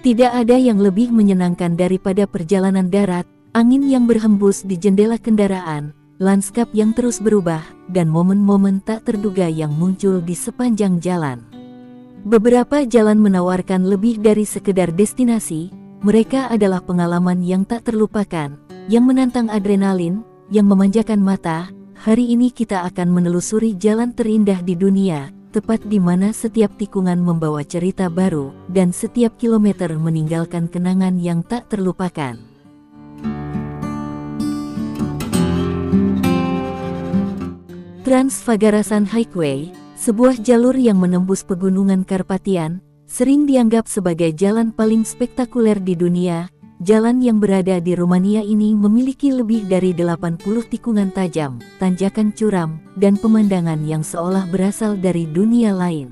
Tidak ada yang lebih menyenangkan daripada perjalanan darat, angin yang berhembus di jendela kendaraan, lanskap yang terus berubah, dan momen-momen tak terduga yang muncul di sepanjang jalan. Beberapa jalan menawarkan lebih dari sekedar destinasi, mereka adalah pengalaman yang tak terlupakan, yang menantang adrenalin, yang memanjakan mata. Hari ini kita akan menelusuri jalan terindah di dunia, tepat di mana setiap tikungan membawa cerita baru, dan setiap kilometer meninggalkan kenangan yang tak terlupakan. Trans-Fagarasan Highway, sebuah jalur yang menembus pegunungan Karpatian, sering dianggap sebagai jalan paling spektakuler di dunia. Jalan yang berada di Rumania ini memiliki lebih dari 80 tikungan tajam, tanjakan curam, dan pemandangan yang seolah berasal dari dunia lain.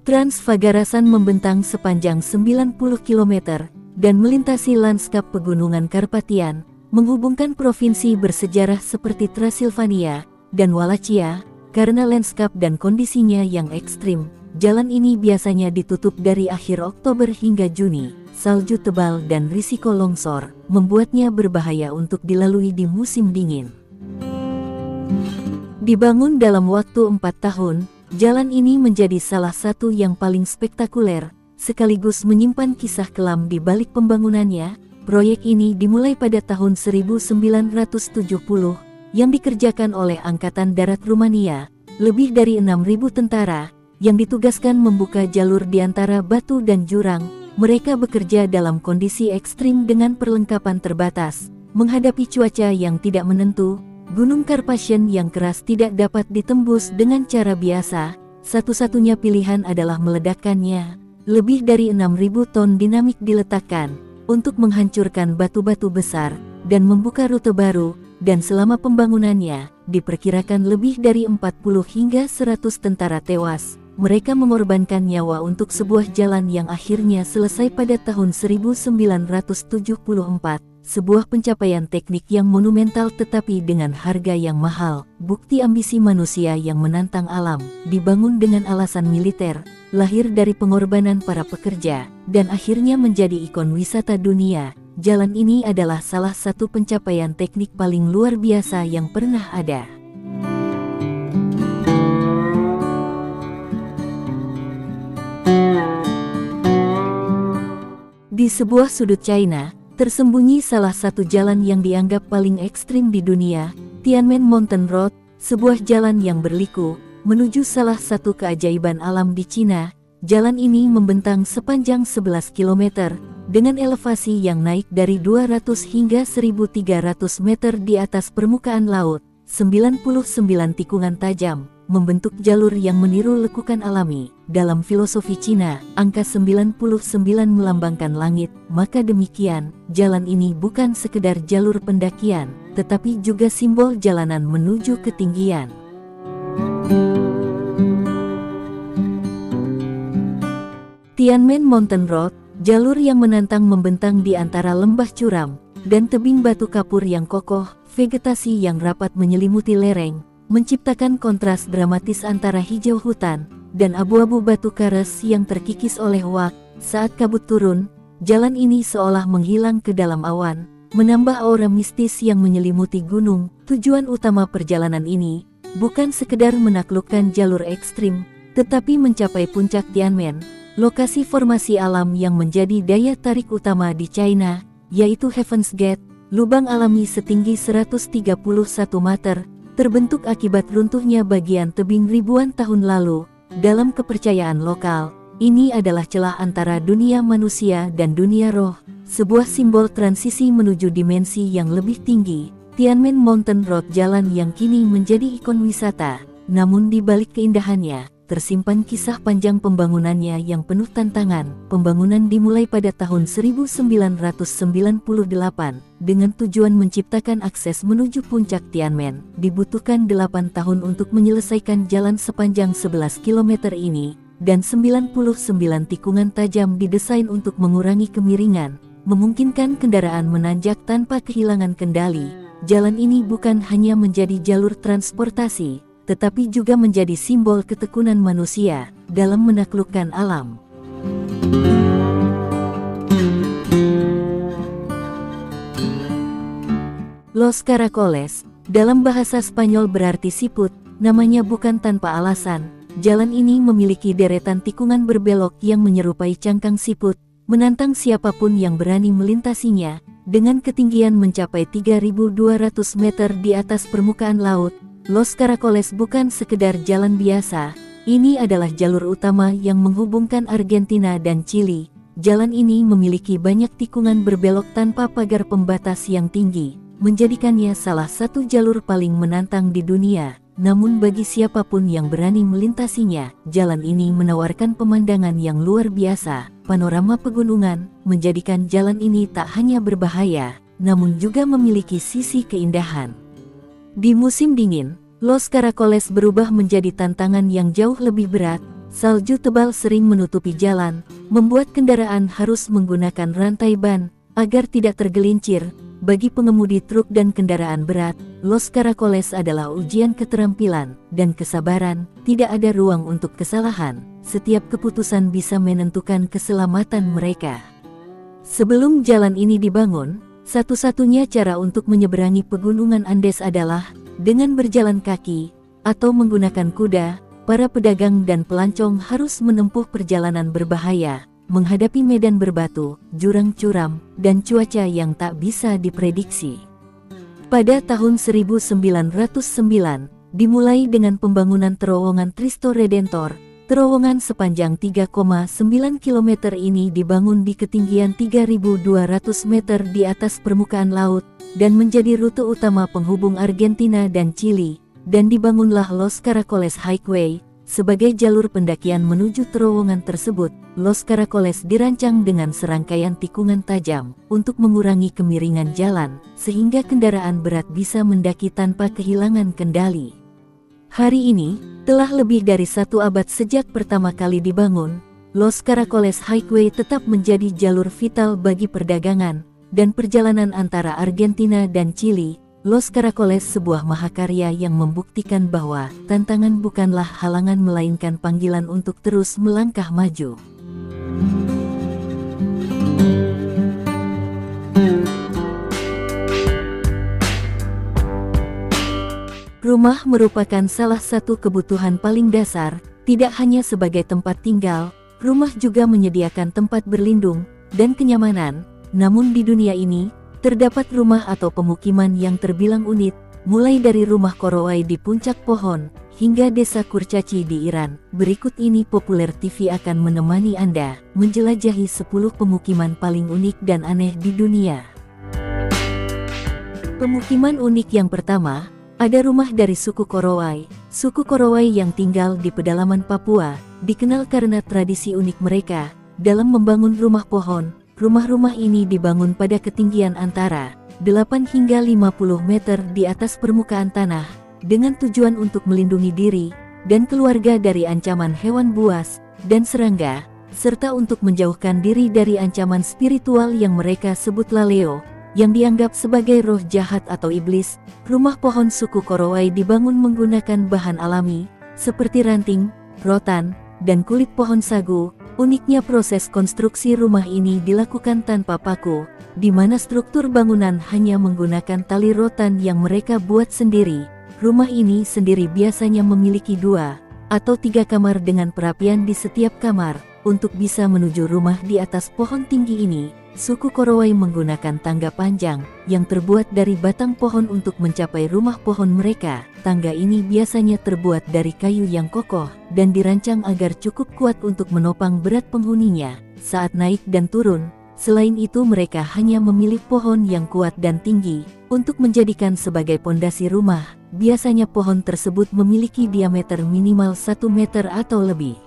Trans-Fagarasan membentang sepanjang 90 km, dan melintasi lanskap pegunungan Karpatian, menghubungkan provinsi bersejarah seperti Transilvania dan Wallachia. Karena lanskap dan kondisinya yang ekstrim, jalan ini biasanya ditutup dari akhir Oktober hingga Juni. Salju tebal dan risiko longsor membuatnya berbahaya untuk dilalui di musim dingin. Dibangun dalam waktu 4 tahun, jalan ini menjadi salah satu yang paling spektakuler, sekaligus menyimpan kisah kelam di balik pembangunannya. Proyek ini dimulai pada tahun 1970, yang dikerjakan oleh Angkatan Darat Rumania, lebih dari 6.000 tentara, yang ditugaskan membuka jalur di antara batu dan jurang. Mereka bekerja dalam kondisi ekstrim dengan perlengkapan terbatas, menghadapi cuaca yang tidak menentu, Gunung Karpatian yang keras tidak dapat ditembus dengan cara biasa, satu-satunya pilihan adalah meledakkannya. Lebih dari 6.000 ton dinamit diletakkan, untuk menghancurkan batu-batu besar, dan membuka rute baru. Dan selama pembangunannya, diperkirakan lebih dari 40 hingga 100 tentara tewas. Mereka mengorbankan nyawa untuk sebuah jalan yang akhirnya selesai pada tahun 1974. Sebuah pencapaian teknik yang monumental tetapi dengan harga yang mahal. Bukti ambisi manusia yang menantang alam, dibangun dengan alasan militer, lahir dari pengorbanan para pekerja, dan akhirnya menjadi ikon wisata dunia. Jalan ini adalah salah satu pencapaian teknik paling luar biasa yang pernah ada. Di sebuah sudut China, tersembunyi salah satu jalan yang dianggap paling ekstrim di dunia, Tianmen Mountain Road, sebuah jalan yang berliku, menuju salah satu keajaiban alam di Cina. Jalan ini membentang sepanjang 11 km, dengan elevasi yang naik dari 200 hingga 1.300 meter di atas permukaan laut. 99 tikungan tajam, membentuk jalur yang meniru lekukan alami. Dalam filosofi Cina, angka 99 melambangkan langit, maka demikian, jalan ini bukan sekedar jalur pendakian, tetapi juga simbol jalanan menuju ketinggian. Tianmen Mountain Road, jalur yang menantang membentang di antara lembah curam dan tebing batu kapur yang kokoh. Vegetasi yang rapat menyelimuti lereng, menciptakan kontras dramatis antara hijau hutan dan abu-abu batu kares yang terkikis oleh wak. Saat kabut turun, jalan ini seolah menghilang ke dalam awan, menambah aura mistis yang menyelimuti gunung. Tujuan utama perjalanan ini bukan sekedar menaklukkan jalur ekstrim, tetapi mencapai puncak Tianmen, lokasi formasi alam yang menjadi daya tarik utama di China, yaitu Heaven's Gate, lubang alami setinggi 131 meter, terbentuk akibat runtuhnya bagian tebing ribuan tahun lalu. Dalam kepercayaan lokal, ini adalah celah antara dunia manusia dan dunia roh, sebuah simbol transisi menuju dimensi yang lebih tinggi. Tianmen Mountain Road, jalan yang kini menjadi ikon wisata, namun di balik keindahannya, tersimpan kisah panjang pembangunannya yang penuh tantangan. Pembangunan dimulai pada tahun 1998 dengan tujuan menciptakan akses menuju puncak Tianmen. Dibutuhkan 8 tahun untuk menyelesaikan jalan sepanjang 11 km ini, dan 99 tikungan tajam didesain untuk mengurangi kemiringan, memungkinkan kendaraan menanjak tanpa kehilangan kendali. Jalan ini bukan hanya menjadi jalur transportasi, tetapi juga menjadi simbol ketekunan manusia dalam menaklukkan alam. Los Caracoles, dalam bahasa Spanyol berarti siput, namanya bukan tanpa alasan. Jalan ini memiliki deretan tikungan berbelok yang menyerupai cangkang siput, menantang siapapun yang berani melintasinya, dengan ketinggian mencapai 3.200 meter di atas permukaan laut. Los Caracoles bukan sekedar jalan biasa, ini adalah jalur utama yang menghubungkan Argentina dan Chili. Jalan ini memiliki banyak tikungan berbelok tanpa pagar pembatas yang tinggi, menjadikannya salah satu jalur paling menantang di dunia. Namun bagi siapapun yang berani melintasinya, jalan ini menawarkan pemandangan yang luar biasa. Panorama pegunungan menjadikan jalan ini tak hanya berbahaya, namun juga memiliki sisi keindahan. Di musim dingin, Los Caracoles berubah menjadi tantangan yang jauh lebih berat. Salju tebal sering menutupi jalan, membuat kendaraan harus menggunakan rantai ban agar tidak tergelincir. Bagi pengemudi truk dan kendaraan berat, Los Caracoles adalah ujian keterampilan dan kesabaran. Tidak ada ruang untuk kesalahan. Setiap keputusan bisa menentukan keselamatan mereka. Sebelum jalan ini dibangun, satu-satunya cara untuk menyeberangi pegunungan Andes adalah dengan berjalan kaki atau menggunakan kuda. Para pedagang dan pelancong harus menempuh perjalanan berbahaya, menghadapi medan berbatu, jurang curam, dan cuaca yang tak bisa diprediksi. Pada tahun 1909, dimulai dengan pembangunan terowongan Cristo Redentor. Terowongan sepanjang 3,9 km ini dibangun di ketinggian 3.200 meter di atas permukaan laut, dan menjadi rute utama penghubung Argentina dan Chili, dan dibangunlah Los Caracoles Highway. Sebagai jalur pendakian menuju terowongan tersebut, Los Caracoles dirancang dengan serangkaian tikungan tajam untuk mengurangi kemiringan jalan, sehingga kendaraan berat bisa mendaki tanpa kehilangan kendali. Hari ini, telah lebih dari 1 abad sejak pertama kali dibangun, Los Caracoles Highway tetap menjadi jalur vital bagi perdagangan dan perjalanan antara Argentina dan Chili. Los Caracoles sebuah mahakarya yang membuktikan bahwa tantangan bukanlah halangan melainkan panggilan untuk terus melangkah maju. Rumah merupakan salah satu kebutuhan paling dasar, tidak hanya sebagai tempat tinggal, rumah juga menyediakan tempat berlindung dan kenyamanan. Namun di dunia ini, terdapat rumah atau pemukiman yang terbilang unik, mulai dari rumah Korowai di puncak pohon, hingga desa Kurcaci di Iran. Berikut ini Populer TV akan menemani Anda menjelajahi 10 pemukiman paling unik dan aneh di dunia. Pemukiman unik yang pertama, ada rumah dari suku Korowai. Suku Korowai yang tinggal di pedalaman Papua, dikenal karena tradisi unik mereka dalam membangun rumah pohon. Rumah-rumah ini dibangun pada ketinggian antara 8 hingga 50 meter di atas permukaan tanah, dengan tujuan untuk melindungi diri dan keluarga dari ancaman hewan buas dan serangga, serta untuk menjauhkan diri dari ancaman spiritual yang mereka sebut laleo, yang dianggap sebagai roh jahat atau iblis. Rumah pohon suku Korowai dibangun menggunakan bahan alami, seperti ranting, rotan, dan kulit pohon sagu. Uniknya proses konstruksi rumah ini dilakukan tanpa paku, di mana struktur bangunan hanya menggunakan tali rotan yang mereka buat sendiri. Rumah ini sendiri biasanya memiliki 2 atau 3 kamar dengan perapian di setiap kamar. Untuk bisa menuju rumah di atas pohon tinggi ini, suku Korowai menggunakan tangga panjang yang terbuat dari batang pohon untuk mencapai rumah pohon mereka. Tangga ini biasanya terbuat dari kayu yang kokoh dan dirancang agar cukup kuat untuk menopang berat penghuninya saat naik dan turun. Selain itu, mereka hanya memilih pohon yang kuat dan tinggi untuk menjadikan sebagai pondasi rumah. Biasanya pohon tersebut memiliki diameter minimal 1 meter atau lebih.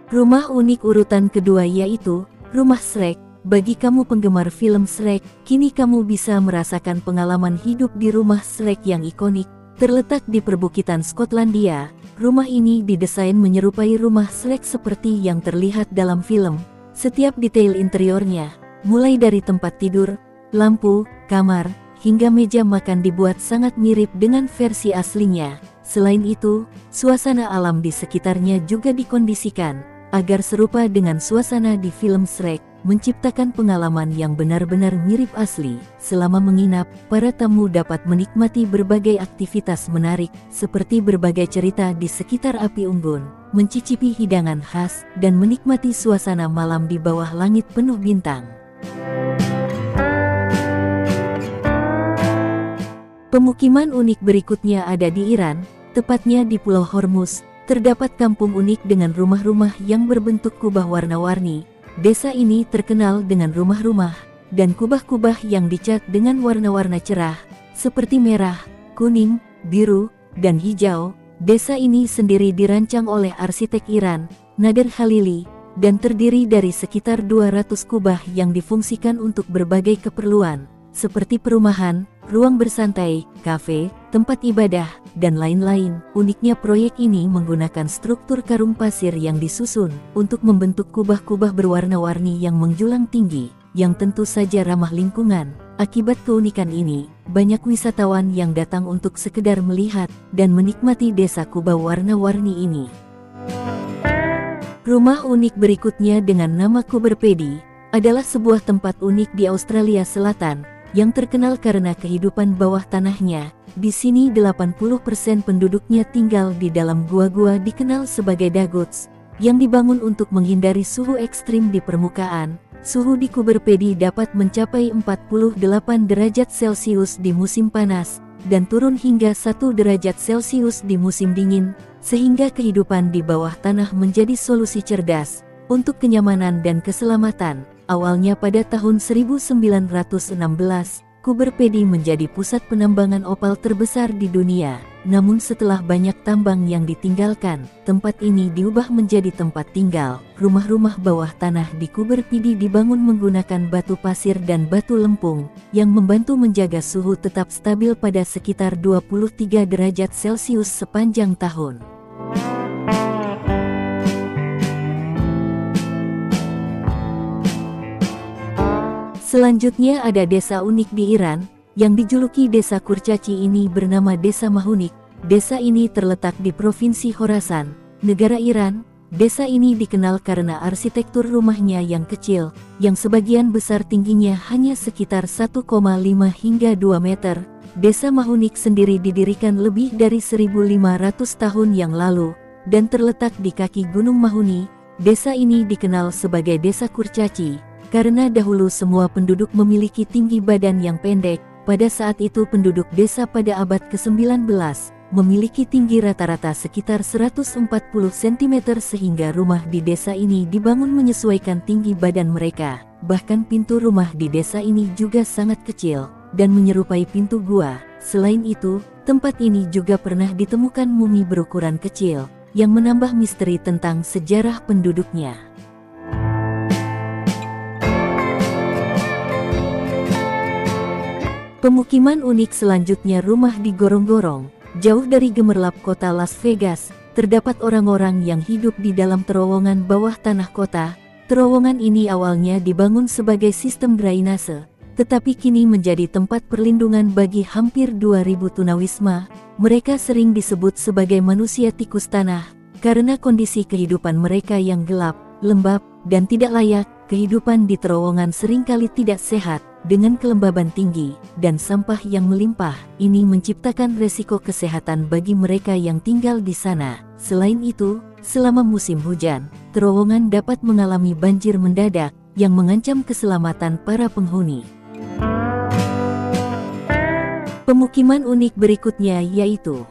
Rumah unik urutan kedua yaitu Rumah Shrek. Bagi kamu penggemar film Shrek, kini kamu bisa merasakan pengalaman hidup di rumah Shrek yang ikonik. Terletak di perbukitan Skotlandia, rumah ini didesain menyerupai rumah Shrek seperti yang terlihat dalam film. Setiap detail interiornya, mulai dari tempat tidur, lampu, kamar, hingga meja makan dibuat sangat mirip dengan versi aslinya. Selain itu, suasana alam di sekitarnya juga dikondisikan agar serupa dengan suasana di film Shrek, menciptakan pengalaman yang benar-benar mirip asli. Selama menginap, para tamu dapat menikmati berbagai aktivitas menarik, seperti berbagai cerita di sekitar api unggun, mencicipi hidangan khas, dan menikmati suasana malam di bawah langit penuh bintang. Pemukiman unik berikutnya ada di Iran, tepatnya di Pulau Hormuz. Terdapat kampung unik dengan rumah-rumah yang berbentuk kubah warna-warni. Desa ini terkenal dengan rumah-rumah dan kubah-kubah yang dicat dengan warna-warna cerah, seperti merah, kuning, biru, dan hijau. Desa ini sendiri dirancang oleh arsitek Iran, Nader Khalili, dan terdiri dari sekitar 200 kubah yang difungsikan untuk berbagai keperluan, seperti perumahan, ruang bersantai, kafe, tempat ibadah, dan lain-lain. Uniknya proyek ini menggunakan struktur karung pasir yang disusun untuk membentuk kubah-kubah berwarna-warni yang menjulang tinggi, yang tentu saja ramah lingkungan. Akibat keunikan ini, banyak wisatawan yang datang untuk sekedar melihat dan menikmati desa kubah warna-warni ini. Rumah unik berikutnya dengan nama Coober Pedy adalah sebuah tempat unik di Australia Selatan yang terkenal karena kehidupan bawah tanahnya. Di sini 80% penduduknya tinggal di dalam gua-gua dikenal sebagai dagots, yang dibangun untuk menghindari suhu ekstrim di permukaan. Suhu di Coober Pedy dapat mencapai 48 derajat Celcius di musim panas, dan turun hingga 1 derajat Celcius di musim dingin, sehingga kehidupan di bawah tanah menjadi solusi cerdas untuk kenyamanan dan keselamatan. Awalnya pada tahun 1916, Coober Pedy menjadi pusat penambangan opal terbesar di dunia. Namun setelah banyak tambang yang ditinggalkan, tempat ini diubah menjadi tempat tinggal. Rumah-rumah bawah tanah di Coober Pedy dibangun menggunakan batu pasir dan batu lempung, yang membantu menjaga suhu tetap stabil pada sekitar 23 derajat Celcius sepanjang tahun. Selanjutnya ada desa unik di Iran, yang dijuluki Desa Kurcaci ini bernama Desa Mahunik. Desa ini terletak di Provinsi Khorasan, negara Iran. Desa ini dikenal karena arsitektur rumahnya yang kecil, yang sebagian besar tingginya hanya sekitar 1,5 hingga 2 meter. Desa Mahunik sendiri didirikan lebih dari 1.500 tahun yang lalu, dan terletak di kaki Gunung Mahuni. Desa ini dikenal sebagai Desa Kurcaci karena dahulu semua penduduk memiliki tinggi badan yang pendek. Pada saat itu penduduk desa pada abad ke-19 memiliki tinggi rata-rata sekitar 140 cm, sehingga rumah di desa ini dibangun menyesuaikan tinggi badan mereka. Bahkan pintu rumah di desa ini juga sangat kecil dan menyerupai pintu gua. Selain itu, tempat ini juga pernah ditemukan mumi berukuran kecil yang menambah misteri tentang sejarah penduduknya. Pemukiman unik selanjutnya rumah di gorong-gorong. Jauh dari gemerlap kota Las Vegas, terdapat orang-orang yang hidup di dalam terowongan bawah tanah kota. Terowongan ini awalnya dibangun sebagai sistem drainase, tetapi kini menjadi tempat perlindungan bagi hampir 2.000 tunawisma. Mereka sering disebut sebagai manusia tikus tanah, karena kondisi kehidupan mereka yang gelap, lembab, dan tidak layak. Kehidupan di terowongan seringkali tidak sehat, dengan kelembaban tinggi dan sampah yang melimpah. Ini menciptakan resiko kesehatan bagi mereka yang tinggal di sana. Selain itu, selama musim hujan, terowongan dapat mengalami banjir mendadak yang mengancam keselamatan para penghuni. Pemukiman unik berikutnya yaitu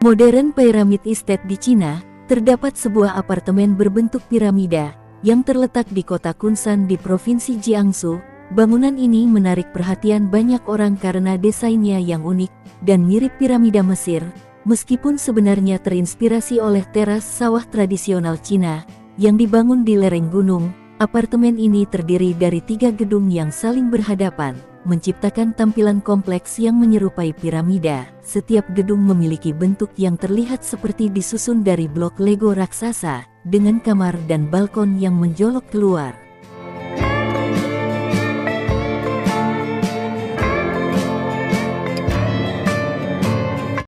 Modern Pyramid Estate di Cina. Terdapat sebuah apartemen berbentuk piramida yang terletak di kota Kunshan di Provinsi Jiangsu. Bangunan ini menarik perhatian banyak orang karena desainnya yang unik dan mirip piramida Mesir. Meskipun sebenarnya terinspirasi oleh teras sawah tradisional Cina yang dibangun di lereng gunung, apartemen ini terdiri dari 3 gedung yang saling berhadapan, menciptakan tampilan kompleks yang menyerupai piramida. Setiap gedung memiliki bentuk yang terlihat seperti disusun dari blok Lego raksasa, dengan kamar dan balkon yang menjolok keluar.